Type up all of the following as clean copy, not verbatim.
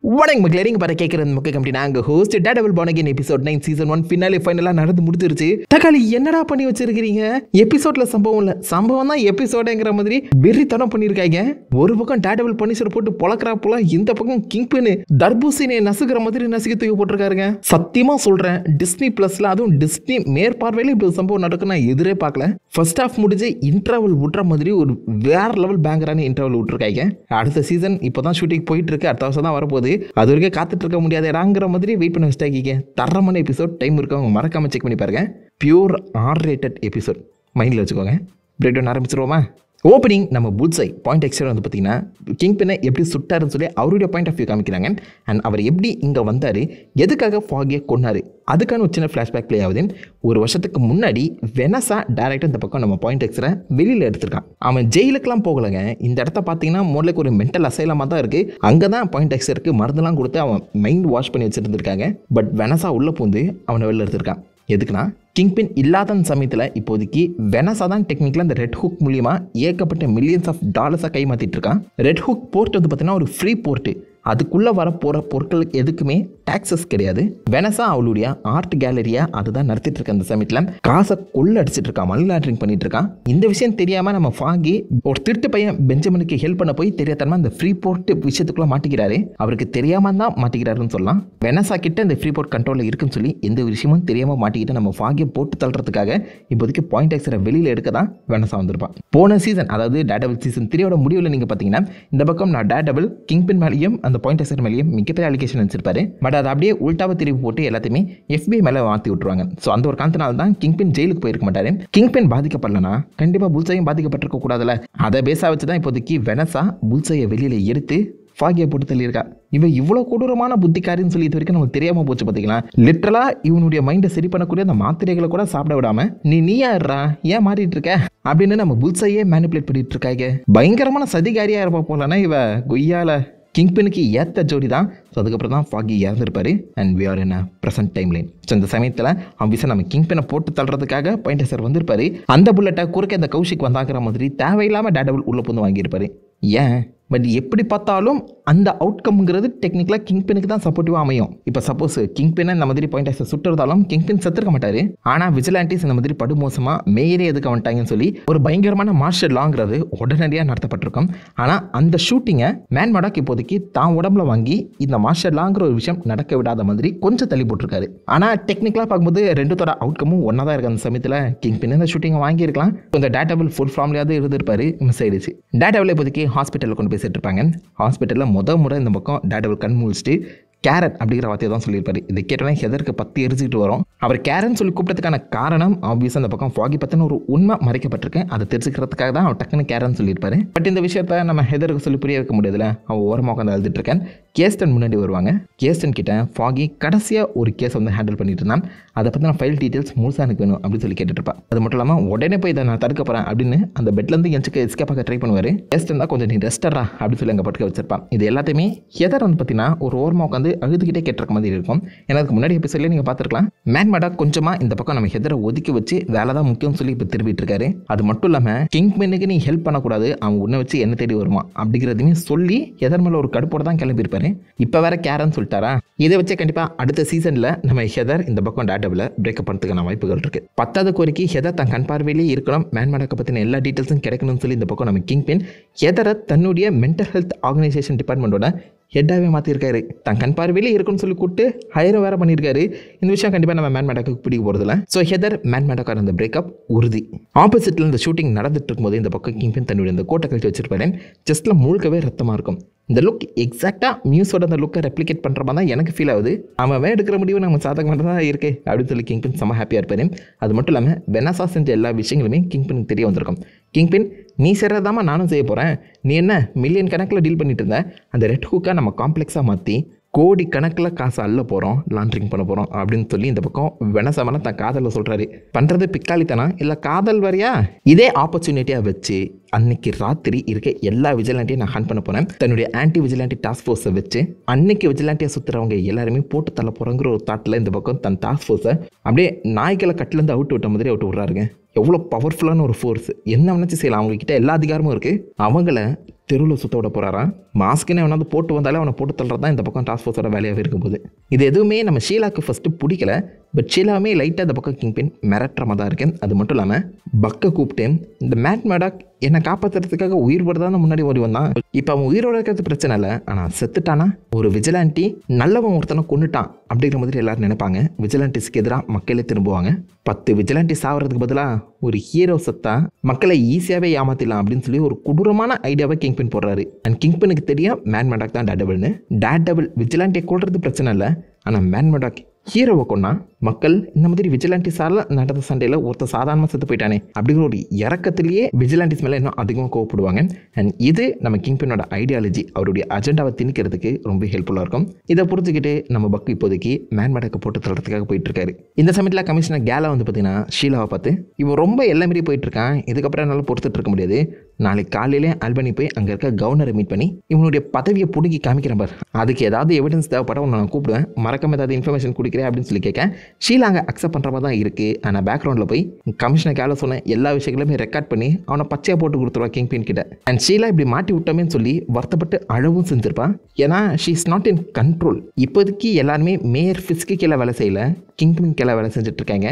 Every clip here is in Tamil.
வணக்கம் மக்களே, நீங்க பாரு கேட்கறது முக்கிய கம்பெனி. நாங்க host Daredevil born again episode 9 season 1 finale ஃபைனலாக நடந்து முடிஞ்சிருச்சு. தக்காளி என்னடா பண்ணி வச்சிருக்கீங்க? எபிசோட்ல சம்பவம் இல்லை, சம்பவம் தான் எபிசோடுங்கிற மாதிரி வெறித்தனம் பண்ணியிருக்காங்க. ஒரு பக்கம் டேடபிள் பனிஷர் போட்டு பொழக்கிறா போல, இந்த பக்கம் கிங் பின் தர்பூசணியை நசுக்கிற மாதிரி நசுக்கி தூக்கி போட்டிருக்காருங்க. சத்தியமா சொல்றேன், டிஸ்னி பிளஸ்ல அதுவும் டிஸ்னி மேற்பார்வையில் இப்படி சம்பவம் நடக்கும் நான் எதிரே பார்க்கல. ஃபர்ஸ்ட் ஹாஃப் முடிஞ்சு இன்டர்வல் விட்ற மாதிரி ஒரு வேற லெவல் பேங்கரான இன்டர்வல் விட்டுருக்காங்க. அடுத்த சீசன் இப்போதான் ஷூட்டிங் போயிட்டு இருக்கு, அடுத்த வருஷம் தான் வரப்போகுது. அது வரைக்கும் காத்துட்டு இருக்க முடியாதுங்கிற மாதிரி வெயிட் பண்ண வச்சுட்டாங்க. தரமான எபிசோட், டைம் இருக்கவங்க மறக்காம செக் பண்ணி பாருங்க. பியூர் R-rated எபிசோட் மைண்டில் வச்சுக்கோங்க. Break down ஆரம்பிச்சிருவோமா? ஓப்பனிங் நம்ம புல்சை பாயிண்ட் எக்ஸ்டர் வந்து பார்த்தீங்கன்னா கிங் பின்னை எப்படி சுட்டாருன்னு சொல்லி அவருடைய பாயிண்ட் ஆஃப் வியூ காமிக்கிறாங்க. அண்ட் அவர் எப்படி இங்கே வந்தார், எதுக்காக ஃபாகியை கொன்னார், அதுக்கான ஒரு சின்ன ஃப்ளாஷ்பேக் ப்ளே ஆகுது. ஒரு வருஷத்துக்கு முன்னாடி வெனஸா டேரக்டாக இந்த பக்கம் நம்ம பாயிண்ட் எக்ஸ்டரை வெளியில் எடுத்திருக்கான். அவன் ஜெயிலுக்கெலாம் போகலைங்க. இந்த இடத்த பார்த்தீங்கன்னா முதலுக்கு ஒரு மென்டல் அசைலமாக தான் இருக்குது. அங்கே தான் பாயிண்ட் எக்ஸ்டருக்கு மருந்தெல்லாம் கொடுத்து அவன் மைண்ட் வாஷ் பண்ணி வச்சுருந்துருக்காங்க. பட் வெனஸா உள்ளே பூந்து அவனை வெளில எடுத்திருக்கான். எதுக்குன்னா, கிங் பின் இல்லாத சமயத்தில் இப்போதைக்கு வெனஸா தான் டெக்னிக்கலாக இந்த ரெட் ஹுக் மூலியமாக ஏகப்பட்ட மில்லியன்ஸ் ஆஃப் டாலர்ஸாக கைமாற்றிட்டு இருக்கான். ரெட் ஹுக் போர்ட் வந்து பார்த்தீங்கன்னா ஒரு ஃப்ரீ போர்ட்டு. அதுக்குள்ளே வர போகிற பொருட்களுக்கு எதுக்குமே டாக்ஸஸ் கிடையாது. வெனஸா அவளுடைய ஆர்ட் கேலரியா அதுதான் நடத்திட்டு இருக்க அந்த சமயத்தில் காசை கொள்ள அடிச்சிட்டு இருக்கான், மணி லாண்டரிங் பண்ணிட்டு இருக்கான். இந்த விஷயம் தெரியாமல் நம்ம ஃபாகி ஒரு திருட்டு பையன் பெஞ்சமினுக்கு ஹெல்ப் பண்ண போய் தெரியாதனமா இந்த ஃப்ரீ போர்ட் விஷயத்துக்குள்ள மாட்டிக்கிறாரு. அவருக்கு தெரியாம தான் மாட்டிக்கிறாருன்னு சொல்லலாம். வெனஸா கிட்ட இந்த ஃப்ரீ போர்ட் கண்ட்ரோலில் இருக்குன்னு சொல்லி எந்த விஷயமும் தெரியாமல் மாட்டிக்கிட்டு நம்ம ஃபாகியை போட்டு தள்ளுறதுக்காக இப்போதைக்கு பாயிண்ட் எக்ஸரை வெளியில் எடுக்க தான் வெனஸா வந்திருப்பான். போன சீசன், அதாவது டேடபிள் சீசன் 3 முடிவில் நீங்கள் பார்த்தீங்கன்னா இந்த பக்கம் நான் டேடபிள் கிங் பின் மேலேயும் அந்த பாயிண்ட் எக்ஸர் மேலேயும் மிகப்பெரிய அலிகேஷன் வச்சிருப்பாரு. பட் அதை அப்படியே உள்டாவை திருப்பி போட்டு எல்லாத்தையுமே FBI மேலே மாற்றி விட்டுருவாங்க. ஸோ அந்த ஒரு காரணத்தினால தான் கிங் பின் ஜெயிலுக்கு போயிருக்க மாட்டாரு. கிங் பின் பாதிக்கப்படலனா கண்டிப்பாக புல்சையும் பாதிக்கப்பட்டிருக்க கூடாதுல்ல. அதை பேஸாக வச்சு தான் இப்போதைக்கு வெனஸா புல்சையை வெளியில் எடுத்து ஃபாகியை போட்டு தள்ளியிருக்கா. இவன் இவ்வளோ கொடூரமான புத்திக்காரின்னு சொல்லி இது வரைக்கும் நமக்கு தெரியாமல் போச்சு. பார்த்தீங்களா, லிட்டரலாக இவனுடைய மைண்டை சரி பண்ணக்கூடிய அந்த மாத்திரைகளை கூட சாப்பிட விடாம நீயா இருறா, ஏன் மாறிட்டு இருக்க அப்படின்னு நம்ம புல்சையே மேனிபுலேட் பண்ணிட்டு இருக்காங்க. பயங்கரமான சதிகாரியா இருப்பா போலனா இவ கொய்யால கிங் பின்னுக்கு ஏற்ற ஜோடி தான். ஸோ அதுக்கப்புறம் தான் ஃபாகி இறந்துருப்பாரு. And we are in present timeline. So இந்த சமயத்தில் ஆப்வியஸாக நம்ம கிங் பின்னை போட்டு தள்ளுறதுக்காக பாயிண்ட் சார் வந்திருப்பாரு. அந்த புல்லட்டை குறுக்க அந்த கௌஷிக் வந்தாங்கிற மாதிரி தேவையில்லாமல் டேடபிள் உள்ள புந்து வாங்கியிருப்பாரு. ஏன்? பட் எப்படி பார்த்தாலும் அந்த அவுட்கம்ங்கிறது டெக்னிக்கலாக கிங் பின்னுக்கு தான் சப்போர்ட்டிவாக அமையும். இப்போ சப்போஸ் கிங் பின்னை இந்த மாதிரி பாயிண்ட் ஆக்சர் சுட்டுறதாலும் கிங் பின் செத்துருக்க மாட்டாரு. ஆனால் விஜிலாண்டிஸ் இந்த மாதிரி படுமோசமாக மேயரே எதுக்கு வந்துட்டாங்கன்னு சொல்லி ஒரு பயங்கரமான மார்ஷல் லாங்கிறது உடனடியாக நடத்தப்பட்டிருக்கும். ஆனால் அந்த ஷூட்டிங்கை மேன் மடாக் இப்போதைக்கு தான் உடம்புல வாங்கி இந்த மார்ஷல் லாங்கிற ஒரு விஷயம் நடக்க விடாத மாதிரி கொஞ்சம் தள்ளி போட்டிருக்காரு. ஆனால் டெக்னிக்கலாக பார்க்கும்போது ரெண்டுத்தோட அவுட்கமும் ஒன்றா தான் இருக்குது. அந்த சமயத்தில் கிங் பின் இந்த ஷூட்டிங்கை வாங்கியிருக்கலாம். இந்த டேட்டபிள் ஃபுல் ஃபார்ம்லேயாவது இருந்திருப்பாரு, மிஸ் ஆயிடுச்சு. டேட்டபிள் இப்போதைக்கு ஹாஸ்பிட்டலில் கொண்டு பேசிட்டு இருப்பாங்க. ஹாஸ்பிட்டலில் முறை இந்த பக்கம் டேடபிள் கண் முழிச்சிட்டு கேரட் அப்படிங்கிற வார்த்தையை தான் சொல்லியிருப்பாரு. இது கேட்டோன்னே ஹெதருக்கு 10 எரிஞ்சிட்டு வரும். அவர் கேரன் சொல்லி கூப்பிட்டதுக்கான காரணம் ஆப்வியஸாக அந்த பக்கம் ஃபாகி பற்றின ஒரு உண்மை மறைக்கப்பட்டிருக்கு. அதை தெரிஞ்சுக்கிறதுக்காக தான் அவர் டக்குன்னு கேரன் சொல்லியிருப்பாரு. பட் இந்த விஷயத்த நம்ம ஹெதருக்கு சொல்லி புரிய வைக்க முடியாதுல. அவன் ஓரமாக உட்காந்து அழுதுட்டு இருக்கேன். கேஸ்டன் முன்னாடி வருவாங்க. கேஸ்டன் கிட்ட ஃபாகி கடைசியாக ஒரு கேஸ் வந்து ஹேண்டில் பண்ணிட்டு இருந்தான். அதை பற்றின ஃபைல் டீட்டெயில்ஸ் முழுசாக எனக்கு வேணும் அப்படின்னு சொல்லி கேட்டுட்டு இருப்பா. அது மட்டும் இல்லாமல் உடனே போய் இதை நான் தடுக்க போகிறேன் அப்படின்னு அந்த பெட்லேருந்து எஸ்கேப் ஆக ட்ரை பண்ணுவார். கேஸ்டன் தான் கொஞ்சம் நீ ரெஸ்டரா அப்படின்னு சொல்லி அங்கே பட்டுக்க வச்சிருப்பான். இது எல்லாத்தையுமே ஹெதர் வந்து பார்த்தீங்கன்னா ஒரு ஓரமாக உட்காந்து அழுதுகிட்டே கேட்டிருக்க மாதிரி இருக்கும். எனக்கு முன்னாடி எபிசோட்லேயே நீங்கள் பார்த்துருக்கலாம். மேன் மடாக் கொஞ்சமாக இந்த பக்கம் நம்ம ஹெதரை ஒதுக்கி வச்சு வேலை தான் முக்கியம்னு சொல்லி இப்போ திரும்பிட்டு இருக்காரு. அது மட்டும் இல்லாமல் கிங் பின்னுக்கு நீ ஹெல்ப் பண்ணக்கூடாது, அவன் உன்னை வச்சு என்ன தேடி வருவான் அப்படிங்கிறதையுமே சொல்லி ஹெதர் மேலே ஒரு கடுப்போடு தான் கிளம்பியிருப்பாரு. இப்போ வேற கேரன் சொல்லிட்டாரா, இதை வச்சு கண்டிப்பாக அடுத்த சீசனில் நம்ம ஹெதர் இந்த பக்கம் டேடபிளை பிரேக்கப் பண்ணுறதுக்கான வாய்ப்புகள் இருக்கு. 10வது கோரிக்கை ஹெதர் தன் கண் பார்வையிலே இருக்கணும், மேன் மடாக்கை பற்றின எல்லா டீட்டெயில்ஸும் கிடைக்கணும்னு சொல்லி இந்த பக்கம் நம்ம கிங் பின் ஹெதரை தன்னுடைய மென்டல் ஹெல்த் ஆர்கனைசேஷன் டிபார்ட்மெண்ட்டோட ஹெட்டாகவே மாற்றிருக்காரு. தன் கண் பார்வையிலே இருக்குன்னு சொல்லி கூப்பிட்டு ஹையரும் வேற பண்ணியிருக்காரு. இந்த விஷயம் கண்டிப்பாக நம்ம மேன் மடாக்கு பிடிக்க போகிறதில்ல. ஸோ ஹெதர் மேன் மடாக்கார அந்த பிரேக்கப் உறுதி. ஆப்போசிட்டில் இந்த ஷூட்டிங் நடந்துட்டு இருக்கும்போது இந்த பக்கம் கிங் பின் தன்னுடைய இந்த கோட்டை கழிச்சு வச்சிருப்பாரு. ஜஸ்ட்டில் முழுக்கவே ரத்தமாக இருக்கும். இந்த லுக் எக்ஸாக்டாக மியூஸோட அந்த லுக்கை ரெப்ளிகேட் பண்ணுற மாதிரி தான் எனக்கு ஃபீல் ஆகுது. அவன் எடுக்கிற முடிவு நம்ம சாதகமாக தான் இருக்கு அப்படின்னு சொல்லி கிங் பின் செம்ம ஹாப்பியாக இருப்பாரு. அது மட்டும் இல்லாமல் வெனஸா செஞ்ச எல்லா விஷயங்களுமே கிங் பின் தெரிய வந்திருக்கும். கிங் பின் நீ செய்கிறதாம நானும் செய்ய போகிறேன், நீ என்ன மில்லியன் கணக்கில் டீல் பண்ணிட்டு இருந்த, அந்த ரெட் ஹூக்கை நம்ம காம்ப்ளெக்ஸாக மாற்றி கோடி கணக்கில் காசு அள்ள போகிறோம், லாண்ட்ரிங் பண்ண போகிறோம் அப்படின்னு சொல்லி இந்த பக்கம் வெனஸாமன தன் காதலில் சொல்கிறாரு. பண்ணுறது பிக்காளித்தனா இல்லை காதல் வரையா? இதே ஆப்பர்ச்சுனிட்டியாக வச்சு அன்னைக்கு ராத்திரி இருக்க எல்லா விஜிலாண்டியும் நான் ஹண்ட் பண்ண போகிறேன். தன்னுடைய ஆன்டி விஜிலாண்டி டாஸ்க் ஃபோர்ஸை வச்சு அன்னைக்கு விஜிலாண்டியாக சுற்றுறவங்க எல்லாருமே போட்டு தள்ள போகிறோங்கிற ஒரு தாட்டில் இந்த பக்கம் தன் டாஸ்க் ஃபோர்ஸை அப்படியே நாய்க்களை கட்டிலேருந்து அவுட் விட்ட மாதிரி அவுட் விட்றாருங்க. எவ்வளோ பவர்ஃபுல்லான ஒரு ஃபோர்ஸ், என்ன நினச்சி செய்யலாம். அவங்கக்கிட்ட எல்லா அதிகாரமும் இருக்குது. அவங்கள தெருவில் சுத்த விட போகிறாராம். மாஸ்க்குன்னு அவனாவது போட்டு வந்தாலே அவனை போட்டு தள்ளுறது தான் இந்த பக்கம் டாஸ்க் ஃபோர்ஸோட வேலையாகவே இருக்கும்போது இது எதுவுமே நம்ம ஷீலாவுக்கு ஃபஸ்ட்டு பிடிக்கல. பட் ஷீலாவுமே லைட்டாக இந்த பக்கம் கிங் பின் மிரட்டுறமா தான் இருக்கேன். அது மட்டும் இல்லாமல் பக்கை கூப்பிட்டு இந்த மேட் மேடாக் என்னை காப்பாற்றுறதுக்காக உயிர் போடுறதான முன்னாடி ஓடி வந்தான். இப்போ அவன் உயிரோட இருக்கிறது பிரச்சனை இல்லை, ஆனால் செத்துட்டானா ஒரு விஜிலாண்டி நல்லவன் ஒருத்தனை கொண்டுட்டான் அப்படிங்கிற மாதிரி எல்லாரும் நினைப்பாங்க. விஜிலாண்டிஸ்க்கு எதிராக மக்களே திரும்புவாங்க. 10 விஜிலாண்டி சாவறதுக்கு பதிலாக ஒரு ஹீரோ சத்தா மக்களை ஈஸியாகவே ஏமாத்திடலாம் அப்படின்னு சொல்லி ஒரு கொடூரமான ஐடியாவை கிங் பின் போடுறாரு. அண்ட் கிங் பினுக்கு தெரியும் மேன் மேடாக் தான் டேர்டெவில்னு. டேர்டெவில் விஜிலாண்டியை கொள்றது பிரச்சனை இல்லை, ஆனால் மேன் மேடாக் ஹீரோவை கொண்டா மக்கள் இந்த மாதிரி விஜிலாண்டிஸால் நடந்த சண்டையில் ஒருத்தர் சாதாரணமாக செத்து போயிட்டானே அப்படிங்கிற ஒரு இறக்கத்திலேயே விஜிலாண்டிஸ் மேலே இன்னும் அதிகமாக கோவப்படுவாங்க. அண்ட் இது நம்ம கிங் பின்னோட ஐடியாலஜி, அவருடைய அஜெண்டாவை திணிக்கிறதுக்கு ரொம்ப ஹெல்ப்ஃபுல்லாக இருக்கும். இதை புரிஞ்சுக்கிட்டு நம்ம பக்கு இப்போதைக்கு மேன் மேடாக்கை போட்டு தள்ளுறதுக்காக போயிட்டு இருக்காரு. இந்த சமயத்தில் கமிஷனர் கேலா வந்து பார்த்தீங்கன்னா ஷீலாவை பார்த்து இவன் ரொம்ப எல்லா மாரி போயிட்டு இருக்கான், இதுக்கப்புறம் என்னால் பொறுத்துட்டு இருக்க முடியாது, நாளைக்கு காலையிலே ஆல்பனி போய் அங்கே இருக்க கவர்னரை மீட் பண்ணி இவனுடைய பதவியை பிடுங்கி காமிக்கிறேன் பார், அதுக்கு ஏதாவது எவிடன்ஸ் தேவைப்பட உன்னை நான் கூப்பிடுவேன், மறக்காம ஏதாவது இன்ஃபர்மேஷன் கொடுக்குறேன் அப்படின்னு சொல்லி கேட்க ஷீலா அங்கே அக்செப்ட் பண்ணுற மாதிரி தான் இருக்குது. ஆனால் பேக்ரவுண்டில் போய் கமிஷனர் கேல சொன்ன எல்லா விஷயங்களுமே ரெக்கார்ட் பண்ணி அவனை பச்சையாக போட்டு கொடுத்துருவா கிங் பின் கிட்ட. அண்ட் ஷீலா இப்படி மாட்டி விட்டோமேன்னு சொல்லி வருத்தப்பட்டு அழவும் செஞ்சிருப்பான். ஏன்னா she is not in control. இப்போதைக்கு எல்லாருமே மேயர் ஃபிஸ்க்கு கீழே வேலை செய்யலை, கிங் பின் கீழே வேலை செஞ்சுட்ருக்காங்க.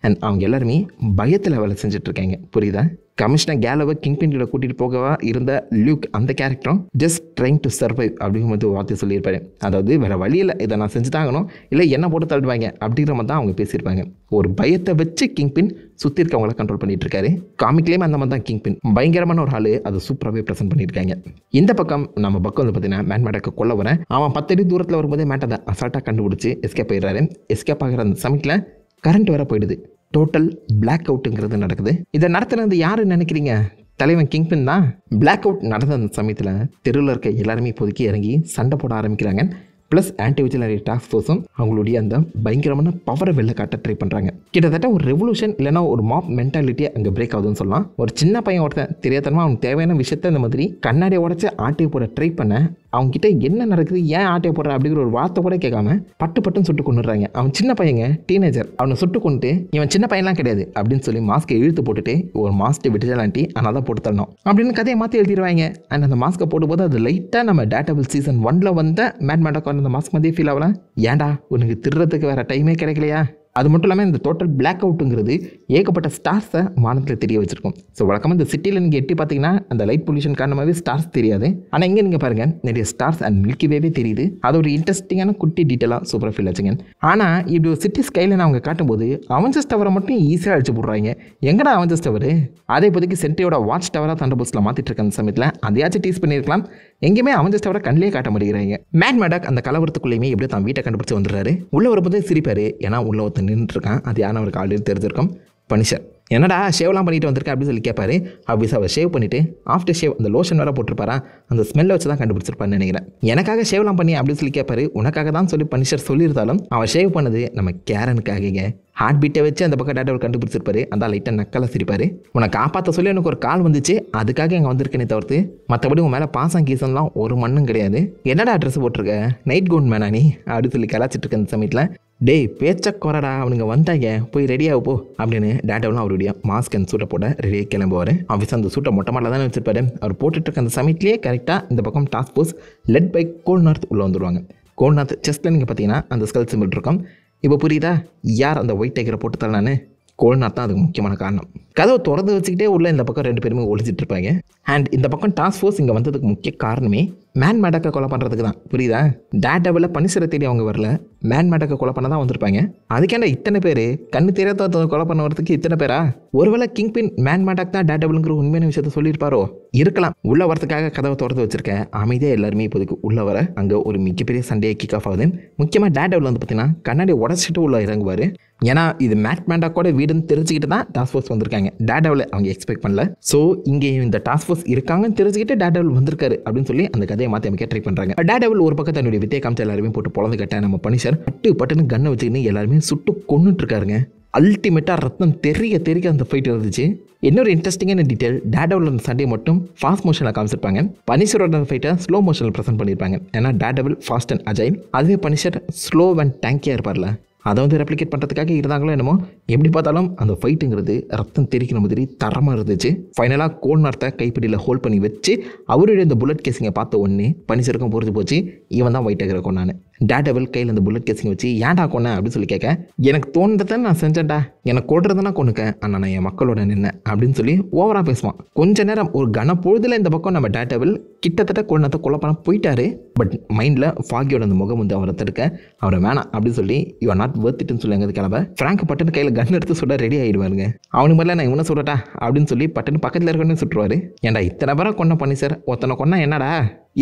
அண்ட் அவங்க எல்லாருமே பயத்தில் வேலை செஞ்சுட்ருக்காங்க. புரியுதா? கமிஷனர் கேலவை கிங் பின்கிட்ட கூட்டிகிட்டு போகவா இருந்த லியூக் அந்த கேரக்டரும் ஜஸ்ட் ட்ரைங் டு சர்வைவ் அப்படிங்கும்போது வார்த்தை சொல்லியிருப்பாரு. அதாவது வேறு வழியில் இதை நான் செஞ்சு தாங்கணும், இல்லை என்ன போட்டு தள்ளுவாங்க அப்படிங்கிற மாதிரி தான் அவங்க பேசியிருப்பாங்க. ஒரு பயத்தை வச்சு கிங் பின் சுற்றி இருக்கவங்கள கண்ட்ரோல் பண்ணிட்டு இருக்காரு. காமிக்லேயும் அந்த மாதிரி தான் கிங் பின் பயங்கரமான ஒரு ஆள், அதை சூப்பராகவே ப்ரெசென்ட் பண்ணியிருக்காங்க. இந்த பக்கம் நம்ம பக்கம் வந்து பார்த்தீங்கன்னா மேன் மேடாக்கை கொல்ல வரேன். அவன் 10 அடி தூரத்தில் வரும்போதே மேட்டை அசால்ட்டாக கண்டுபிடிச்சி எஸ்கேப் ஆயிடுறாரு. எஸ்கேப் ஆகிற அந்த சமயத்தில் கரண்ட் வேற போயிடுது. டோட்டல் பிளாக் அவுட்டுங்கிறது நடக்குது. இதை நடத்துனது யாருன்னு நினைக்கிறீங்க? தலைவன் கிங் பின் தான். பிளாக் அவுட் நடந்த அந்த சமயத்தில் தெருவில் இருக்க எல்லாருமே இப்போதைக்கு இறங்கி சண்டை போட ஆரம்பிக்கிறாங்க. ப்ளஸ் ஆன்டி விஜிலரி டாஸ்க் ஃபோர்ஸும் அவங்களுடைய அந்த பயங்கரமான பவரை வெளில காட்ட ட்ரை பண்ணுறாங்க. கிட்டத்தட்ட ஒரு ரெவல்யூஷன் இல்லைனா ஒரு மாப் மென்டாலிட்டியை அங்கே பிரேக் ஆகுதுன்னு சொல்லலாம். ஒரு சின்ன பையன் ஒருத்தன் தெரியாதனமாக அவனுக்கு தேவையான விஷயத்த இந்த மாதிரி கண்ணாடியை உடச்சி ஆட்டையை போட ட்ரை பண்ண அவங்ககிட்ட என்ன நடக்குது, ஏன் ஆட்டையை போடுற அப்படிங்கிற ஒரு வார்த்தை கூட கேட்காம பட்டுன்னு சுட்டு கொண்டுடுறாங்க. அவன் சின்ன பையங்க, டீனேஜர், அவனை சுட்டு கொண்டுட்டு இவன் சின்ன பையன்லாம் கிடையாது அப்படின்னு சொல்லி மாஸ்க்கை இழுத்து போட்டுட்டு ஒரு மாஸ்க்கு விட்டுலான்ட்டி ஆனால் தான் போட்டு தரணும் அப்படின்னு கதையை மாற்றி எழுதிடுவாங்க. அண்ட் அந்த மாஸ்க்கை போடும்போது அது லைட்டாக நம்ம டேர்டெவில் சீசன் 1 வந்த மேட் மேடாக் அந்த மாஸ்க் மாதிரியே ஃபீல் ஆகலாம். ஏன்டா உனக்கு திருறதுக்கு வேறு டைமே கிடைக்கலையா? அது மட்டும் இல்லாமல் இந்த டோட்டல் பிளாக் அவுட்டுங்கிறது ஏகப்பட்ட ஸ்டார்ஸை வானத்தில் தெரிய வச்சிருக்கும். ஸோ வழக்கமாக இந்த சிட்டியில் நீங்கள் எட்டி பார்த்தீங்கன்னா அந்த லைட் பொல்யூஷன் காரணமாகவே ஸ்டார்ஸ் தெரியாது. ஆனால் இங்கே நீங்கள் பாருங்கள் நிறைய ஸ்டார்ஸ் அண்ட் மில்கி வேவே தெரியுது. அது ஒரு இன்ட்ரெஸ்டிங்கான குட்டி டீட்டெயிலாக சூப்பராக ஃபீல் ஆச்சுங்க. ஆனால் இப்படி ஒரு சிட்டி ஸ்கைலில் அவங்க காட்டும்போது அவெஞ்சர்ஸ் டவரை மட்டும் ஈஸியாக அழிச்சு போடுறாங்க. எங்கடா அவெஞ்சர்ஸ் டவர்? அதே இப்போதைக்கு சென்ட்ரியோட வாட்ச் டவராக தண்டர்போல்ட்ஸில் மாற்றிட்டு இருக்க அந்த சமயத்தில் அதையாச்சும் டீஸ் பண்ணியிருக்கலாம். எங்கேயுமே அவெஞ்சர்ஸ் டவரை கண்ணிலே காட்ட மாட்டேங்கிறாங்க. மேட் மேடாக் அந்த கலவரத்துக்குள்ளேயுமே எப்படியோ தான் வீட்டை கண்டுபிடிச்சு வந்துடுறாரு. உள்ள வரும்போது சிரிப்பாரு. ஏன்னா உள்ள ஒருத்தர் நின்றுட்டு இருக்கான். அது யாரும் அவருக்கு ஆல்ரெடி தெரிஞ்சிருக்கும். பனிஷர் என்னடா ஷேவ்லாம் பண்ணிட்டு வந்திருக்கேன் அப்படின்னு சொல்லி கேட்பாரு. ஆஃபீஸ் அவர் ஷேவ் பண்ணிவிட்டு ஆஃப்டர் ஷேவ் அந்த லோஷன் வேறு போட்டிருப்பாரா, அந்த ஸ்மெல்லை வச்சு தான் கண்டுபிடிச்சிருப்பான்னு நினைக்கிறேன். எனக்காக ஷேவ்லாம் பண்ணி அப்படின்னு சொல்லி கேட்பாரு. உனக்காக தான் சொல்லி பனிஷர் சொல்லியிருந்தாலும் அவன் ஷேவ் பண்ணது நம்ம கேரனுக்காக. ஹார்ட் பீட்டை வச்சு அந்த பக்கம் டேட்டாவில் கண்டுபிடிச்சிருப்பாரு. அந்த லைட்டாக நக்கலை சிரிப்பார். உன்னை காப்பாற்ற சொல்லி எனக்கு ஒரு கால் வந்துச்சு, அதுக்காக இங்கே வந்திருக்கேனே தவிர்த்து மற்றபடி உன் மேலே பாசம் கீசன்லாம் ஒரு மண்ணும் கிடையாது. என்னடா ட்ரெஸ் போட்டிருக்க, நைட் கவுன் மேனா நீ அப்படின்னு சொல்லி கலாச்சிட்டு இருக்க அந்த சமயத்தில் டேய் பேச்ச குறடா அவனுங்க வந்தாங்க போய் ரெடியாக போ அப்படின்னு டேட்டாவெலாம் அவருடைய மாஸ்க் அண்ட் சூட்டை போட ரெடியாக கிளம்புவார். ஆஃபீஸ் அந்த சூட்டை மொட்டை மாட்டில் தானே வச்சிருப்பாரு. அவர் போட்டுட்டு இருக்க அந்த சமயத்திலேயே கரெக்டாக இந்த பக்கம் டாஸ்க் ஃபோர்ஸ் லெட் பை கோல்நார்த் உள்ளே வந்துடுவாங்க. கோல்நார்த் செஸ்ட்டில் நீங்கள் பார்த்தீங்கன்னா அந்த ஸ்கல் சிம்பிள் இருக்கும். இப்போ புரியுதா யார் அந்த ஒயிட் டைகரை போட்டு தரலான்னு? கோல்நார்த் தான் அதுக்கு முக்கியமான காரணம். கதவை திறந்து வச்சுக்கிட்டே உள்ள இந்த பக்கம் 2 பேருமே ஒழிச்சிட்டு இருப்பாங்க. அண்ட் இந்த பக்கம் டாஸ்க் ஃபோர்ஸ் இங்கே வந்ததுக்கு முக்கிய காரணமே மேன் மேடாக்கை கொலை பண்ணுறதுக்கு தான். புரியுதா? டேர்டெவிலை பனிஷரை தேடி அவங்க வரல, மேன் மேடாக்கை கொலை பண்ண தான் வந்திருப்பாங்க. அதுக்கேண்டா இத்தனை பேர் கண்ணு தெரியாத கொலை பண்ண வரதுக்கு இத்தனை பேரா? ஒருவேளை கிங் பின் மேன் மேடாக் தான் டேர்டெவிலுங்கிற உண்மையான விஷயத்த சொல்லியிருப்பாரோ? இருக்கலாம். உள்ள வரதுக்காக கதவை திறந்து வச்சிருக்கேன். அமைதியாக எல்லாருமே இப்போதைக்கு உள்ள வர அங்கே ஒரு மிகப்பெரிய சண்டையை கிக் ஆஃப் ஆகுது. முக்கியமாக டேர்டெவில் வந்து பார்த்தீங்கன்னா கண்ணாடி உடச்சிட்டு உள்ள இறங்குவார். ஏன்னா இது மேட் மேடாக்கோட வீடுன்னு தெரிஞ்சுக்கிட்டு தான் டாஸ்க் ஃபோர்ஸ் வந்திருக்காங்க. டேர்டெவில் அவங்க எக்ஸ்பெக்ட் பண்ணல. ஸோ இங்கே இந்த டாஸ்க் ஃபோர்ஸ் இருக்காங்கன்னு தெரிஞ்சுக்கிட்டு டேர்டெவில் வந்திருக்காரு அப்படின்னு சொல்லி அந்த கதையை மாற்றி அமைக்க ட்ரை பண்ணுறாங்க. டேர்டெவில் ஒரு பக்கம் தன்னுடைய வித்தியை காமிச்சு எல்லாருமே போட்டு பொழந்து கட்ட நம்ம பனிஷர் பட்டுன்னு கண்ணை வச்சுக்கின்னு எல்லாருமே சுட்டு கொண்டுட்டு இருக்காருங்க. அல்டிமேட்டாக ரத்தம் தெரிய அந்த ஃபைட் இருந்துச்சு. இன்னொரு இன்ட்ரெஸ்டிங்கான டீட்டெயில், டேர்டெவில் அந்த சண்டையை மட்டும் ஃபாஸ்ட் மோஷனில் காமிச்சிருப்பாங்க. பனிஷரோட அந்த ஃபைட்டை ஸ்லோ மோஷனில் ப்ரெசென்ட் பண்ணியிருப்பாங்க. ஏன்னா டேர்டெவில் ஃபாஸ்ட் அண்ட் அஜைல், அதுவே பனிஷர் ஸ்லோ அண்ட் டேங்கியாக இருப்பார்ல. அதை வந்து ரெப்ளிகேட் பண்ணுறதுக்காக இருந்தாங்களோ என்னமோ, எப்படி பார்த்தாலும் அந்த ஃபைட்டுங்கிறது ரத்தம் தெரிக்கிற மாதிரி தரமாக இருந்துச்சு. ஃபைனலாக கோல்நார்த்தை கைப்பிடியில் ஹோல்ட் பண்ணி வச்சு அவருடைய இந்த புல்லட் கேசிங்கை பார்த்த உடனே பனிச்சருக்கும் புரிஞ்சு போச்சு, இவன் தான் ஒயிட் டேகரை கொண்டான்னு. டேர்டெவில் கையில் அந்த புல்லட் கேசிங் வச்சு ஏன்டா கொண்டேன் அப்படின்னு சொல்லி கேட்க, எனக்கு தோன்றதை நான் செஞ்சேன்டா, எனக்கு கொள்றதுனா கொண்டுக்கேன், ஆனால் நான் என் மக்களோட நின்னேன் அப்படின்னு சொல்லி ஓவராக பேசுவான். கொஞ்ச நேரம் ஒரு கனப்பொழுதில் இந்த பக்கம் நம்ம டேர்டெவில் கிட்டத்தட்ட கோல்நார்த்தை கொலை பண்ண போயிட்டாரு. பட் மைண்டில் ஃபாகியோட அந்த முகம் வந்து அவரை தடுக்க, அவரை வேணாம் அப்படின்னு சொல்லி யூ ஆர் நாட் வர்த் இட்னு சொல்லி அங்கே கிளம்ப ஃப்ராங்க் பட்டுன்னு கையில் கன் எடுத்து சுட ரெடி ஆகிடுவாருங்க. அவனுக்கு மேலே நான் இவனை சுடட்டா அப்படின்னு சொல்லி பட்டுன்னு பக்கத்தில் இருக்கணும்னு சுட்டுருவாரு. ஏன்டா இத்தனை பேரை கொன்ன பண்ணி சார், ஒருத்தனை கொன்னா என்னடா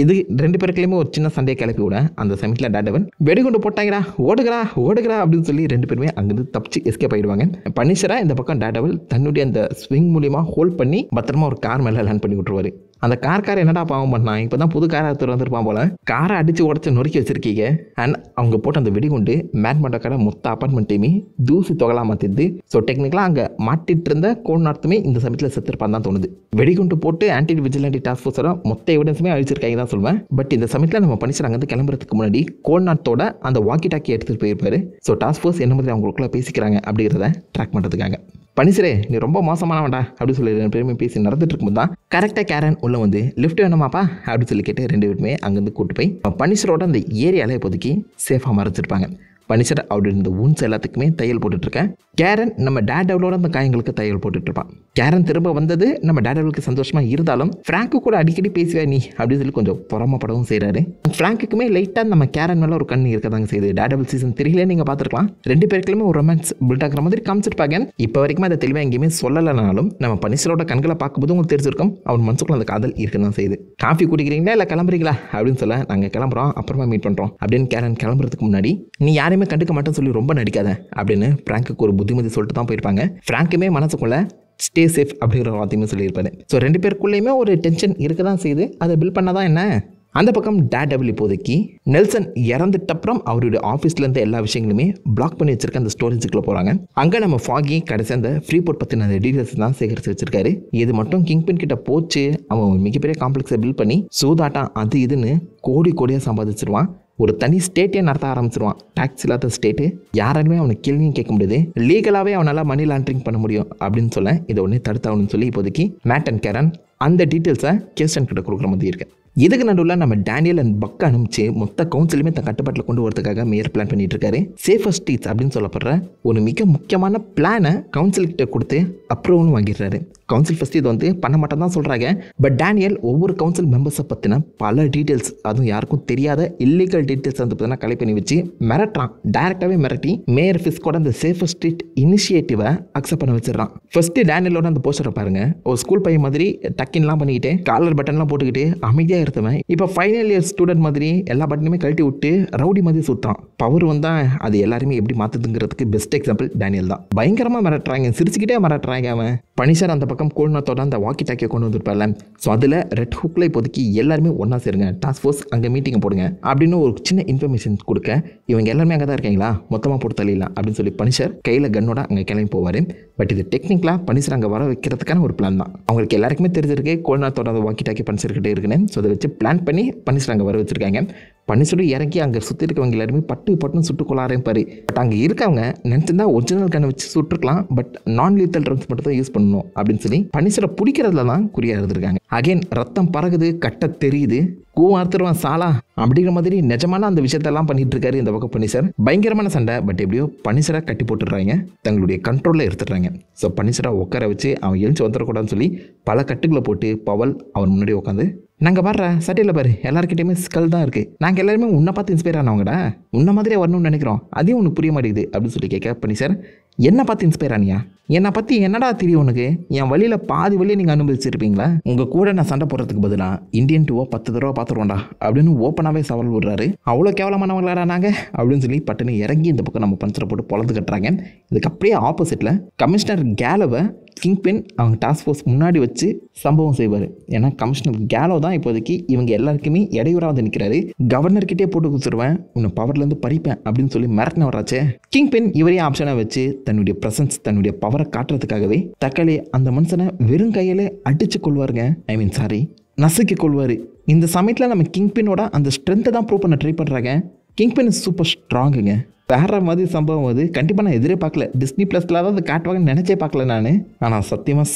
இது? 2 பேருக்குலையுமே ஒரு சின்ன சண்டையை கிளப்பி விட அந்த சமயத்தில் டேர்டெவில் வெடிகுண்டு போட்டாங்கடா, ஓடுகிறா ஓடுகிறா அப்படின்னு சொல்லி 2 பேருமே அங்கிருந்து தப்பிச்சு எஸ்கேப் ஆகிடுவாங்க. பனிஷராக இந்த பக்கம் டேர்டெவில் தன்னுடைய அந்த ஸ்விங் மூலியமாக ஹோல்ட் பண்ணி பத்திரமா ஒரு கார் மேலே லேண்ட் பண்ணி விட்டுருவாரு. அந்த கார் என்னடா பாவம் பண்ணான், இப்போ தான் புது காரை எடுத்து வந்திருப்பான் போல, காரை அடித்து உடச்சி நொறுக்கி வச்சிருக்கீங்க. அண்ட் அவங்க போட்டு அந்த வெடிகுண்டு மேட்மண்ட கடை மொத்த அப்பார்ட்மெண்ட்டையுமே தூசி தொகலாம் மாற்றிடுது. ஸோ டெக்னிக்கலாக அங்கே மாட்டிட்டு இருந்த கோல்நார்த்துமே இந்த சமயத்தில் செத்துருப்பான் தான் தோணுது. வெடிகுண்டு போட்டு ஆன்டி விஜிலன்டி டாஸ்க் ஃபோர்ஸோட மொத்த எவிடன்ஸுமே அழிச்சிருக்காங்க தான் சொல்லுவேன். பட் இந்த சமயத்தில் நம்ம பனிஷர் அங்கேருந்து கிளம்புறதுக்கு முன்னாடி கோல்நார்த்தோட அந்த வாக்கி டாக்கி எடுத்துகிட்டு போயிருப்பாரு. ஸோ டாஸ்க் ஃபோர்ஸ் என்ன மாதிரி அவங்களுக்குள்ள பேசிக்கிறாங்க அப்படிங்கிறத ட்ராக் பண்ணுறதுக்காக. பனிஷரே நீ ரொம்ப மோசமானவன்டா அப்படின்னு சொல்லி 2 பேருமே பேசி நடந்துட்டு இருக்கும்போது தான் கரெக்டாக கேரன் உள்ளே வந்து லிஃப்ட் வேணுமாப்பா அப்படின்னு சொல்லி கேட்டு 2 பேருமே அங்கேருந்து கூட்டு போய் பனிஷரோட அந்த ஏரியாவில் இப்போதைக்கு சேஃபாக மறைச்சிருப்பாங்க. பனிஷர் அவருடைய இந்த ஊன்ஸ் எல்லாத்துக்குமே தையல் போட்டுட்ருக்கேன். கேரன் நம்ம டேர்டெவிலோட அந்த காயங்களுக்கு தையல் போட்டுட்ருப்பான். கேரன் திரும்ப வந்தது நம்ம டேர்டெவிலுக்கு சந்தோஷமாக இருந்தாலும் ஃப்ராங்க்கு கூட அடிக்கடி பேசுவா நீ அப்படின்னு சொல்லி கொஞ்சம் பொறாமப்படவும் செய்கிறாரு. ஃப்ராங்க்குமே லைட்டாக நம்ம கேரன் மேலே ஒரு கண்ணு இருக்கதாங்க செய்யுது. டேர்டெவில் சீசன் 3 நீங்கள் பார்த்துருக்கலாம். 2 பேருக்குமே ஒரு ரொமான்ஸ் பில்ட் ஆகிற மாதிரி காமிச்சிருப்பாங்க. இப்போ வரைக்கும் அதை தெளிவாக எங்கேயுமே சொல்லலைனாலும் நம்ம பனிஷரோட கண்களை பார்க்கும்போது உங்களுக்கு தெரிஞ்சிருக்கும் அவன் மனசுக்குள்ள அந்த காதல் இருக்குன்னு தான் செய்யுது. காஃபி குடிக்கிறீங்களா இல்லை கிளம்புறீங்களா அப்படின்னு சொல்ல, நாங்கள் கிளம்புறோம் அப்புறமா மீட் பண்ணுறோம் அப்படின்னு கேரன் கிளம்புறதுக்கு முன்னாடி, நீ யாரையுமே கண்டுக்க மாட்டேன்னு சொல்லி ரொம்ப நடிக்காத அப்படின்னு ஃப்ராங்க்கு ஒரு புத்திமதி சொல்லிட்டு தான் போயிருப்பாங்க. ஃப்ராங்க்குமே மனசுக்குள்ள ஸ்டே சேஃப் அப்படிங்கிற வார்த்தையுமே சொல்லியிருப்பாரு. ஸோ 2 பேருக்குள்ளேயுமே ஒரு டென்ஷன் இருக்க தான் செய்யுது. அதை பில்ட் பண்ணாதான் என்ன. அந்த பக்கம் டேர்டெவில் இப்போதைக்கு நெல்சன் இறந்துட்டப்புறம் அவருடைய ஆஃபீஸ்லேருந்து எல்லா விஷயங்களுமே பிளாக் பண்ணி வச்சிருக்க அந்த ஸ்டோரேஜுக்குள்ளே போகிறாங்க. அங்கே நம்ம ஃபாகி கடைசி அந்த ஃப்ரீபோர்ட் பற்றின அந்த டீட்டெயில்ஸ் தான் சேகரித்து வச்சிருக்காரு. இது மட்டும் கிங்பின் கிட்ட போச்சு, அவன் மிகப்பெரிய காம்ப்ளெக்ஸை பில்ட் பண்ணி சூதாட்டம் அது இதுன்னு கோடியாக சம்பாதிச்சிருவான். ஒரு தனி ஸ்டேட்டே நடத்த ஆரம்பிச்சிருவான். டேக்ஸ் இல்லாத ஸ்டேட்டு, யாராலுமே அவனுக்கு கேள்வியும் கேட்க முடியாது, லீகலாகவே அவனால் மணி லாண்ட்ரிங் பண்ண முடியும் அப்படின்னு சொல்ல இதை ஒன்று தடுத்தாகணும்னு சொல்லி இப்போதைக்கு மேட் அண்ட் கேரன் அந்த டீட்டெயில்ஸை கேஸ்டன் கிட்ட கொடுக்குற மாதிரி இருக்கு. இதுக்கு நடுவில் நம்ம டேனியல் அண்ட் பக் அனுப்பிச்சு மொத்த கவுன்சிலுமே தன் கட்டுப்பாட்டில் கொண்டு வரதுக்காக மேயர் பிளான் பண்ணிட்டு இருக்காரு. சேஃபஸ்ட் ஸ்ட்ரீட்ஸ் அப்படின்னு சொல்லப்படுற ஒரு மிக முக்கியமான பிளானை கவுன்சில்கிட்ட கொடுத்து அப்ரூவலும் வாங்கிடுறாரு. கவுன்சில் ஃபஸ்ட் இது வந்து பண்ண மாட்டேன் தான் சொல்கிறாங்க. பட் டேனியல் ஒவ்வொரு கவுன்சில் மெம்பர்ஸை பற்றின பல டீட்டெயில்ஸ், அதுவும் யாருக்கும் தெரியாத இல்லீகல் டீட்டெயில்ஸ் வந்து பார்த்தீங்கன்னா கலெக்ட் பண்ணி வச்சு மிரட்டுறான். டைரெக்டாகவே மிரட்டி மேயர் ஃபிஸ்கோட அந்த சேஃபஸ்ட் ஸ்ட்ரீட் இனிஷியேட்டிவை அக்செப்ட் பண்ண வச்சிடறான். ஃபர்ஸ்ட் டேனியலோட அந்த போஸ்டரை பாருங்க, ஒரு ஸ்கூல் பையன் மாதிரி டக்கின்லாம் பண்ணிக்கிட்டு காலர் பட்டன்லாம் போட்டுக்கிட்டு அமைதியாக இருந்தவன் இப்போ ஃபைனல் இயர் ஸ்டூடெண்ட் மாதிரி எல்லா பட்டனுமே கழட்டி விட்டு ரவுடி மாதிரி சுற்றான். பவர் வந்தால் அது எல்லாருமே எப்படி மாற்றுதுங்கிறதுக்கு பெஸ்ட் எக்ஸாம்பிள் டேனியல் தான். பயங்கரமாக மிரட்டுறாங்க, சிரிச்சுக்கிட்டே மிரட்டுறாங்க. அவன் பனிஷர் அந்த பக்கம் கோல்நார்த்தோட அந்த வாக்கி டாக்கியை கொண்டு வந்துருப்பார்ல, ஸோ அதில் ரெட் ஹுக்கில் இப்போதைக்கு எல்லாருமே ஒன்றா சேருங்க, டாஸ்க் ஃபோர்ஸ் அங்கே மீட்டிங் போடுங்க அப்படின்னு ஒரு சின்ன இன்ஃபர்மேஷன் கொடுக்க, இவங்க எல்லாருமே அங்கே தான் இருக்கீங்களா, மொத்தமாக போட்டு தள்ளிடலாம் அப்படின்னு சொல்லி பனிஷர் கையில் கன்னோட அங்கே கிளம்பி போவார். பட் இது டெக்னிக்கலாக பனிஷர் அங்கே வர வைக்கிறதுக்கான ஒரு பிளான் தான். அவங்களுக்கு எல்லாருக்குமே தெரிஞ்சிருக்கு கோல்நார்த்தோட அந்த வாக்கி டாக்கி பனிஷர்கிட்ட இருக்குன்னு. ஸோ அதை வச்சு பிளான் பண்ணி பனிஷர் அங்கே வர வச்சிருக்காங்க. பனிஷர் இறங்கி அங்கே சுற்றி இருக்கவங்க எல்லாருமே பட்டுன்னு சுட்டுக்கொள்ள ஆரம்பிப்பார். பட் அங்கே இருக்கவங்க நினச்சிருந்தா ஒரிஜினல் கண்ணை வச்சு சுட்டுருக்கலாம், பட் நான் லீத்தல் ட்ரம்ஸ் மட்டும் தான் யூஸ் பண்ணணும் அப்படின்னு சொல்லி பனிஷரை பிடிக்கிறதுல தான் குறியாக இருந்திருக்காங்க. அகைன் ரத்தம் பறகுது, கட்ட தெரியுது, கூவார்த்துருவான் சாலா அப்படிங்கிற மாதிரி நிஜமான அந்த விஷயத்தெல்லாம் பண்ணிட்டு இருக்காரு இந்த பக்கம் பனிஷர். பயங்கரமான சண்டை. பட் எப்படியோ பனிஷரை கட்டி போட்டுடுறாங்க, தங்களுடைய கண்ட்ரோலில் எடுத்துடுறாங்க. ஸோ பனிஷரை உட்கார வச்சு அவன் எழுச்சி வந்துடக்கூடாதுன்னு சொல்லி பல கட்டுகளை போட்டு பவல் அவன் முன்னாடி உட்காந்து, நாங்கள் வர்ற சட்டையில் பாரு எல்லாருக்கிட்டையுமே ஸ்கல் தான் இருக்குது, நாங்கள் எல்லாருமே உன்னை பார்த்து இன்ஸ்பயர் ஆனவங்கடா, உன்னை மாதிரியே வரணும்னு நினைக்கிறோம், அதையும் உனக்கு புரிய மாட்டேங்குது அப்படின்னு சொல்லி கேட்க பனிஷர், என்னை பார்த்து இன்ஸ்பயர் ஆனியா, என்னை பற்றி என்னடா தெரியும் உனக்கு, என் வழியில் பாதி வழியை நீங்கள் அனுபவிச்சிருப்பீங்களா, உங்கள் கூட நான் சண்டை போடுறதுக்கு பதிலாக இந்தியன் 2 10 தடவை பார்த்துருவோண்டா அப்படின்னு ஓப்பனாகவே சவால் விடுறாரு. அவ்வளோ கேவலமானவங்களாடா நாங்கள் அப்படின்னு சொல்லி பட்டுன்னு இறங்கி இந்த பக்கம் நம்ம பஞ்சரை போட்டு பொழந்து கட்டுறாங்க. இதுக்கு அப்படியே ஆப்போசிட்டில் கமிஷனர் கேலோவை கிங்பின் அவங்க டாஸ்க் ஃபோர்ஸ் முன்னாடி வச்சு சம்பவம் செய்வார். ஏன்னா கமிஷனர் கேலோ தான் இப்போதைக்கு இவங்க எல்லாருக்குமே இடையூறாக வந்து நிற்கிறாரு. கவர்னர்கிட்டே போட்டு கொடுத்துருவேன், உன்னை பவர்லேருந்து பறிப்பேன் அப்படின்னு சொல்லி மிரட்டின வராச்சே. கிங்பின் இவரே ஆப்ஷனை வச்சு தன்னுடைய ப்ரெசன்ஸ் தன்னுடைய பவரை காட்டுறதுக்காகவே தக்காளி அந்த மனுஷனை வெறும் கையில் அடித்து கொள்வாருங்க. நசுக்கி கொள்வார். இந்த சமயத்தில் நம்ம கிங்பினோட அந்த ஸ்ட்ரென்த்தை தான் ப்ரூவ் பண்ண ட்ரை பண்ணுறாங்க. கிங்பின் சூப்பர் ஸ்ட்ராங்குங்க. வேற மாதிரி சம்பவம் அது. கண்டிப்பாக நான் எதிரே பார்க்கல. டிஸ்னி ப்ளஸில் தான் அது காட்டுவாங்கன்னு நினச்சே பார்க்கல நான். ஆனால் சத்தியமாக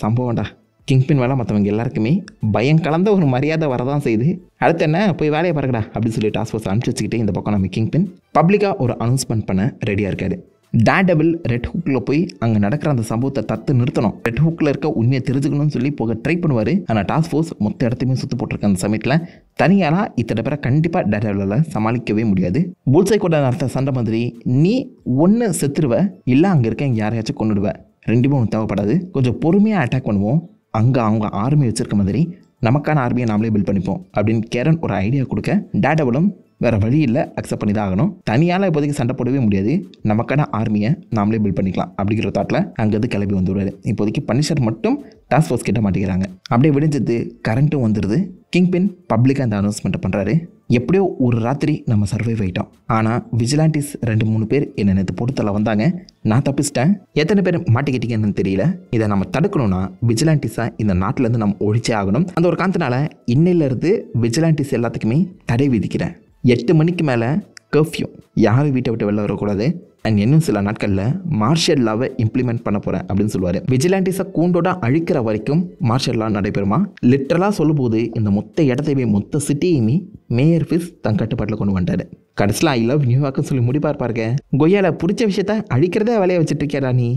சம்பவம்டா. கிங்பின் வேலை மற்றவங்க எல்லாருக்குமே பயம் கலந்த ஒரு மரியாதை வரதான் செய்யுது. அடுத்து என்ன, போய் வேலையை பாருங்கடா அப்படின்னு சொல்லி டாஸ்க் ஃபோர்ஸ் அனுப்பிச்சு வச்சுக்கிட்டு இந்த பக்கம் நம்ம கிங்பின் பப்ளிக்காக ஒரு அனௌன்ஸ்மெண்ட் பண்ண ரெடியாக இருக்காரு. டேர்டெவில் ரெட் ஹூக்கில் போய் அங்கே நடக்கிற அந்த சம்பவத்தை தத்து நிறுத்தணும், ரெட் ஹூக்கில் இருக்க உண்மையை தெரிஞ்சுக்கணும்னு சொல்லி போக ட்ரை பண்ணுவார். ஆனால் டாஸ்க் ஃபோர்ஸ் மொத்த இடத்தையுமே சுற்றி போட்டிருக்க அந்த சமயத்தில் தனியாலாம் இத்தனை பேரை கண்டிப்பாக டேர்டெவிலில் சமாளிக்கவே முடியாது. புல்சை கூட நடத்த சண்டை மாதிரி நீ ஒன்று செத்துருவ, இல்லை அங்கே இருக்க யாரையாச்சும் கொண்டுடுவ, ரெண்டுமே ஒன்று தேவைப்படாது. கொஞ்சம் பொறுமையாக அட்டாக் பண்ணுவோம், அங்கே அவங்க ஆர்மி வச்சுருக்க மாதிரி நமக்கான ஆர்மியை நாமளே பில்ட் பண்ணிப்போம் அப்படின்னு கேரன் ஒரு ஐடியா கொடுக்க டேர்டெவிலும் வேறு வழி இல்லை, அக்செப்ட் பண்ணி தான் ஆகணும். தனியால் இப்போதைக்கு சண்டை போடவே முடியாது, நமக்கான ஆர்மியை நாமளே பில்ட் பண்ணிக்கலாம் அப்படிங்கிற தாட்டில் அங்கேருந்து கிளம்பி வந்துடுவார். இப்போதைக்கு பனிஷர் மட்டும் டாஸ்க் ஃபோர்ஸ் கிட்ட மாட்டேங்கிறாங்க. அப்படியே விடிஞ்சது, கரண்ட்டும் வந்துடுது. கிங்பின் பப்ளிக்காக அந்த அனௌன்ஸ்மெண்ட்டை பண்ணுறாரு. எப்படியோ ஒரு ராத்திரி நம்ம சர்வைவ் ஆகிட்டோம். ஆனால் விஜிலாண்டிஸ் 2-3 பேர் என்ன நேற்று பொறுத்தல வந்தாங்க, நான் தப்பிச்சிட்டேன். எத்தனை பேர் மாட்டிக்கிட்டீங்கன்னு தெரியல. இதை நம்ம தடுக்கணும்னா விஜிலாண்டிஸாக இந்த நாட்டிலேருந்து நம்ம ஒழிச்சே ஆகணும். அந்த ஒரு காரணத்தினால இன்னையிலேருந்து விஜிலாண்டிஸ் எல்லாத்துக்குமே தடை விதிக்கிறேன். 8 மணிக்கு மேலே கர்ஃப்யூ, யாரும் வீட்டை விட்டு வெளில வரக்கூடாது. அண்ட் இன்னும் சில நாட்களில் மார்ஷல் லாவை இம்ப்ளிமெண்ட் பண்ண போகிறேன் அப்படின்னு சொல்லுவார். விஜிலாண்டிஸை கூண்டோட அழிக்கிற வரைக்கும் மார்ஷல் லா நடைபெறுமா? லிட்டரலாக சொல்லும்போது இந்த மொத்த இடத்தையுமே மொத்த சிட்டியுமே மேயர் ஃபிஸ் தன் கட்டுப்பாட்டில் கொண்டு வந்துட்டாரு. கடைசியில் ஐ லவ் நியூயார்க்னு சொல்லி முடிப்பார் பாருங்க. கொய்யால பிடிச்ச விஷயத்த அழிக்கிறதே வேலையை வச்சுட்டு இருக்கியா நீ.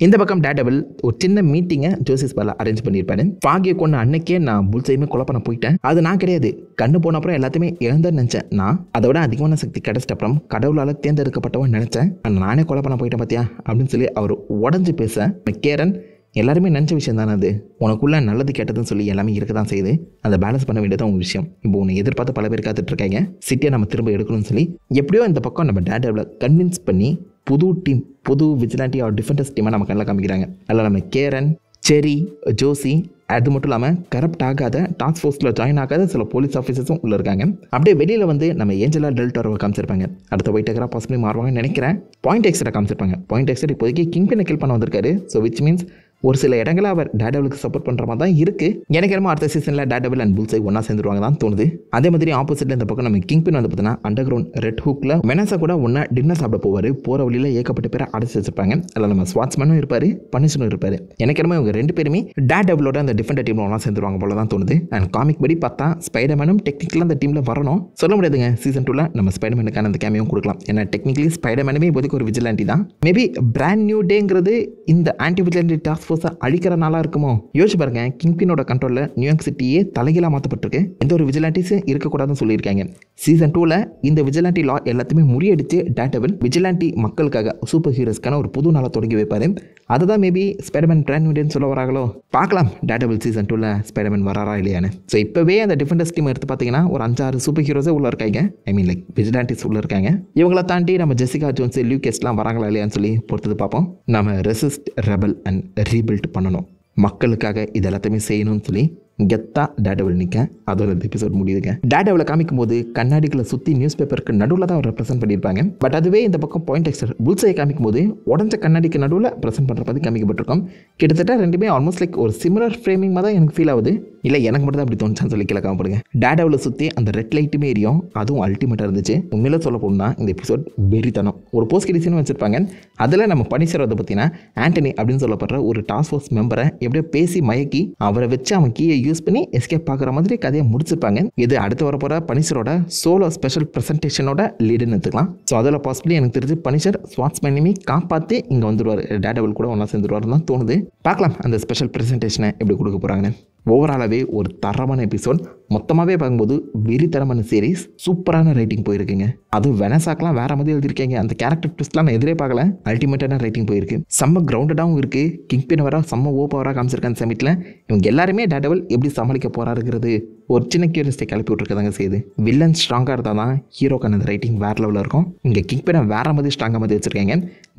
இந்த பக்கம் டேர்டெவில் ஒரு சின்ன மீட்டிங்கை ஜோசிஸ் பால அரேஞ்ச் பண்ணியிருப்பாரு. ஃபாகியை கொண்டு அன்னைக்கே நான் புல்சையுமே கொலை பண்ண போயிட்டேன். அது நான் கிடையாது, கண்ணு போன அப்புறம் எல்லாத்தையுமே இழந்தேன்னு நினச்சேன். நான் அதை விட அதிகமான சக்தி கிடைச்சிட்ட அப்புறம் கடவுளால் தேர்ந்தெடுக்கப்பட்டவன் நினச்சேன். நானே கொலை பண்ண போயிட்டேன் பார்த்தியா அப்படின்னு சொல்லி அவர் உடஞ்சி பேச கேரன் எல்லாருமே நினச்ச விஷயம் தானே அது, உனக்குள்ள நல்லது கேட்டதுன்னு சொல்லி எல்லாமே இருக்க தான் செய்யுது, அதை பேலன்ஸ் பண்ண வேண்டியதான் உங்கள் விஷயம். இப்போ உன்னை எதிர்பார்த்து பல பேர் காத்துட்ருக்காங்க, சிட்டியை நம்ம திரும்ப எடுக்கணும்னு சொல்லி எப்படியோ இந்த பக்கம் நம்ம டேர்டெவிலை கன்வின்ஸ் பண்ணி புது டீம், புது விஜிலாண்டி ஆர் டிஃபெண்டர்ஸ் டீமை நம்ம கண்ணில் காமிக்கிறாங்க. அதில் நம்ம கேரன், செரி, ஜோசி, அது மட்டும் இல்லாமல் கரப்ட் ஆகாத டாஸ்க் ஃபோர்ஸில் ஜாயின் ஆகாத சில போலீஸ் ஆஃபீஸர்ஸும் உள்ளே இருக்காங்க. அப்படியே வெளியில் வந்து நம்ம ஏஞ்சலா டெல்டாரோவை காமிச்சிருப்பாங்க. அடுத்த ஒயிட் டேக்கராக பாசிபிளி மாறுவாங்கன்னு நினைக்கிறேன். பாயிண்ட் எக்ஸ்ட்ரா காமிச்சிருப்பாங்க. பாயிண்ட் எக்ஸ்ட்ரா இப்போதைக்கு கிங்பினை கில் பண்ண வந்திருக்காரு. ஸோ விச் மீன்ஸ் ஒரு சில இடங்களில் அவர் டேர்டெவிலுக்கு சப்போர்ட் பண்ணுற மாதிரி தான் இருக்குது. எனக்கு என்னமோ அடுத்த சீசனில் டேர்டெவில் அண்ட் புல்சை ஒன்றா சேர்ந்துருவாங்க தான் தோணுது. அதே மாதிரி ஆப்போசிட்டில் இந்த பக்கம் நம்ம கிங்பின் வந்து பார்த்தீங்கன்னா அண்டர் கிரவுண்ட் ரெட் ஹூக்கில் வெனஸா கூட ஒன்றா டின்னர் சாப்பிட போவார். போகிற வழியில் ஏகப்பட்ட பேரை அடைச்சி வச்சிருப்பாங்க. அதில் நம்ம ஸ்வாட்ஸ்மேனும் இருப்பார், பனிஷனும் இருப்பார். எனக்கு என்னமோ இவங்க 2 பேருமே டேர்டெவிலோட அந்த டிஃபெண்டர் டீமில் ஒன்றா சேர்ந்துருவாங்க போல தான் தோணுது. அண்ட் காமிக் படி பார்த்தா ஸ்பைடர்மேனும் டெக்னிக்கலாக அந்த டீமில் வரணும். சொல்ல முடியாதுங்க, சீசன் 2ல் நம்ம ஸ்பைடர்மேனுக்கான அந்த கேமியும் கொடுக்கலாம். ஏன்னா டெக்னிக்கலி ஸ்பைடர்மேனுமே இப்போதைக்கு ஒரு விஜிலாண்டி தான். மேபி பிராண்ட் நியூ டேங்கிறது இந்த ஆன்டி விஜிலாண்டி டாஸ்க் ஃபோர்ஸை அழிக்கிறனால இருக்குமோ? யோசிச்சு பாருங்க, கிங்பினோட கண்ட்ரோலில் நியூயார்க் சிட்டியே தலைகீழாக மாற்றப்பட்டிருக்கு. எந்த ஒரு விஜிலாண்டிஸும் இருக்கக்கூடாதுன்னு சொல்லியிருக்காங்க. சீசன் 2ல் இந்த விஜிலாண்டி லா எல்லாத்தையுமே முறியடிச்சு டேர்டெவில் விஜிலாண்டி மக்களுக்காக சூப்பர் ஹீரோஸ்க்கான ஒரு புது நாளை தொடங்கி வைப்பாரு. அதுதான் மேபி ஸ்பைடர்மேன் பிராண்ட் நியூ டேன்னு சொல்ல வராங்களோ? பார்க்கலாம் டேர்டெவில் சீசன் 2ல் ஸ்பைடர்மேன் வராரா இல்லையான்னு. ஸோ இப்போவே அந்த டிஃபெண்டர்ஸ் டீம் எடுத்து பார்த்தீங்கன்னா ஒரு 5-6 சூப்பர் ஹீரோஸே உள்ள இருக்காங்க. ஐ மீன் லைக் விஜிலாண்டிஸ் உள்ள இருக்காங்க. இவங்களை தாண்டி நம்ம ஜெசிகா ஜோன்ஸ், லியூகேஸ்லாம் வராங்களா இல்லையான்னு சொல்லி பொறுத்தது பார்ப்போம். நம்ம ரெசிஸ்ட், ரெபல் அண்ட் ரீபில்ட் பண்ணணும், மக்களுக்காக இது எல்லாத்தையுமே செய்யணும்னு சொல்லி கெத்தா டேர்டெவில் நிற்க அதோட இந்த எபிசோட் முடியுதுங்க. டேர்டெவிலை காமிக்கும் போது கண்ணாடிகளை சுற்றி நியூஸ் பேப்பருக்கு நடுவில் தான் அவர் ரெப்ரசென்ட் பண்ணியிருப்பாங்க. பட் அதுவே இந்த பக்கம் பாயிண்ட் எக்ஸ்டர் புல்சையை காமிக்கும் போது உடஞ்ச கண்ணாடிக்கு நடுவில் ப்ரெசென்ட் பண்ணுற மாதிரி காமிக்கப்பட்டிருக்கோம். கிட்டத்தட்ட ரெண்டுமே ஆல்மோஸ்ட் லைக் ஒரு சிமிலர் ஃப்ரேமிங் தான் எனக்கு ஃபீல் ஆகுது. இல்லை எனக்கு மட்டும் தான் அப்படி தோணுச்சான்னு சொல்லி கீழே காமிப்படுங்க. டேர்டெவிலை சுற்றி அந்த ரெட் லைட்டுமே எரியும், அதுவும் அல்டிமேட்டாக இருந்துச்சு. உண்மையில சொல்ல போகணும்னா இந்த எபிசோட் வெறித்தனம். ஒரு போஸ்ட் கிரிசின்னு வச்சிருப்பாங்க. அதில் நம்ம பனிஷர் வந்து பார்த்தீங்கன்னா ஆண்டனி அப்படின்னு சொல்லப்படுற ஒரு டாஸ்க் ஃபோர்ஸ் மெம்பரை எப்படியோ பேசி மயக்கி அவரை வச்சு அவன் கீயை யூஸ் பண்ணி எஸ்கேப் பார்க்குற மாதிரி கதையை முடிச்சிருப்பாங்க. இது அடுத்து வரப்போகிற பனிஷரோட சோலோ ஸ்பெஷல் ப்ரெசன்டேஷனோட லீடுன்னு எடுத்துக்கலாம். ஸோ அதில் பாசிபிளி எனக்கு தெரிஞ்சு பனிஷர் ஸ்வாட்ஸ்மேனையுமே காப்பாற்றி இங்கே வந்துடுவார், டேர்டெவில் கூட ஒன்றா சேர்ந்துருவாருன்னு தான் தோணுது. பார்க்கலாம் அந்த ஸ்பெஷல் ப்ரெசன்டேஷனை எப்படி கொடுக்க போகிறாங்கன்னு. ஓவராலாகவே ஒரு தரமான எபிசோட். மொத்தமாகவே பார்க்கும்போது வெறித்தரமான சீரீஸ், சூப்பரான ரைட்டிங் போயிருக்குங்க. அதுவும் வெனஸாக்கெலாம் வேற மாதிரி எழுதியிருக்கீங்க. அந்த கேரக்டர் ட்விஸ்ட்லாம் நான் எதிரே பார்க்கல. அல்டிமேட்டான ரைட்டிங் போயிருக்கு. செம்ம கிரவுண்டடாகவும் இருக்குது. கிங்பின் வர செம்ம ஓப்பவராக காமிச்சிருக்காங்க சமிட்டில். இவங்க எல்லாருமே டேர்டெவில் எப்படி சமாளிக்க போகிறாருங்கிறது ஒரு சின்ன கியூரியஸ்டை கிளப்பி விட்டுருக்கதாங்க செய்யுது. வில்லன் ஸ்ட்ராங்காக இருந்தால் தான் ஹீரோக்கான அந்த ரைட்டிங் வேறு லெவலில் இருக்கும். இங்கே கிங்பினை வேற மாதிரி ஸ்ட்ராங்காக மாதிரி வச்சிருக்காங்க.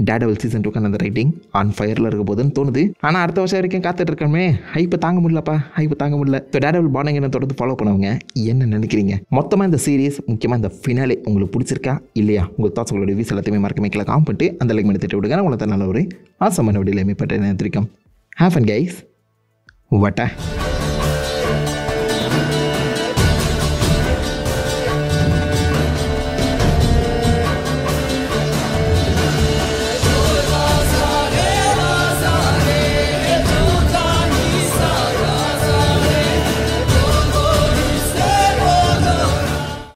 டேர்டெவில் சீசன் 2க்கான அந்த ரைட்டிங் ஆன் ஃபயரில் இருக்க போதுன்னு தோணுது. ஆனால் அடுத்த வருஷம் வரைக்கும் காத்துட்டு இருக்கமே, ஹைப்பு தாங்க முடியலப்பா, ஹைப்பு தாங்க முடியல. ஸோ டேர்டெவில் பாண்டிங் என்ன தொடர்ந்து ஃபாலோ பண்ணுவாங்க, என்ன நினைக்கிறீங்க? மொத்தமாக இந்த சீரிஸ், முக்கியமாக இந்த ஃபினாலே உங்களுக்கு பிடிச்சிருக்கா இல்லையா? உங்கள் தாட்ஸ், உங்களோட ரிவ்யூஸ் எல்லாத்தையுமே மறக்காம கீழே காமெண்ட் பண்ணிட்டு அந்த லைக் பண்ணி திட்டு விடுங்க. உங்களுக்கு நல்ல ஒரு ஆசமான வீடியோவில் மேம்பட்ட நினைத்திருக்கோம். Have fun guys. வட்டா.